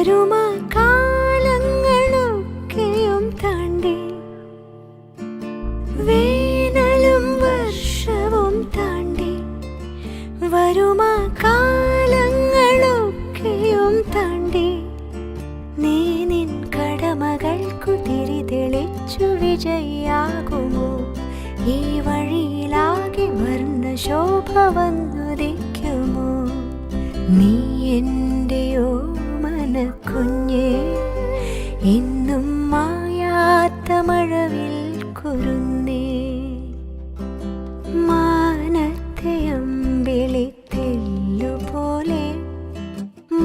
വരുമാ കാലങ്ങളൊക്കെയും താണ്ടി, വേനലും വർഷവും താണ്ടി, വരുമാ കാലങ്ങളൊക്കെയും താണ്ടി, നീ നിൻ കടമകൾക്കു തിരി തെളിച്ചു വിജയിയാകുമോ? ഈ വഴിയിലാകെ വർണ്ണ ശോഭ വന്നുദിക്കുമോ? നീ എൻ്റെയോ മനക്കുഞ്ഞേ, എന്നും മായാത്ത മഴവിൽ കുരുന്നേ, മാനത്തെ അമ്പിളിത്തെല്ലുപോലെ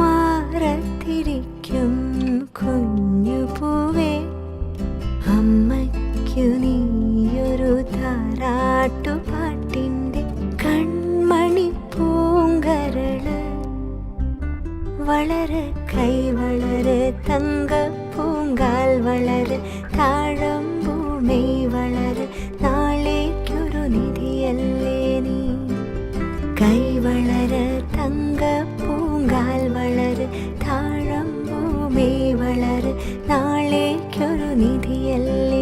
മാറത്തിരിക്കും കുഞ്ഞുപൂവേ, അമ്മയ്ക്കു നീയൊരു താരാട്ടുപാട്ടിൻ്റെ കൺമണി പൂങ്കരള്. വളര് കൈ വളര് തങ്കപ്പൂങ്കാൽ വളര്, താഴമ്പൂമൈ വളര്, നാളേക്കൊരു നിധിയല്ലേ നീ. കൈ വളര് തങ്കപ്പൂങ്കാൽ വളര്, താഴമ്പൂമൈ വളര്, നാളേക്കൊരു നിധിയല്ലേ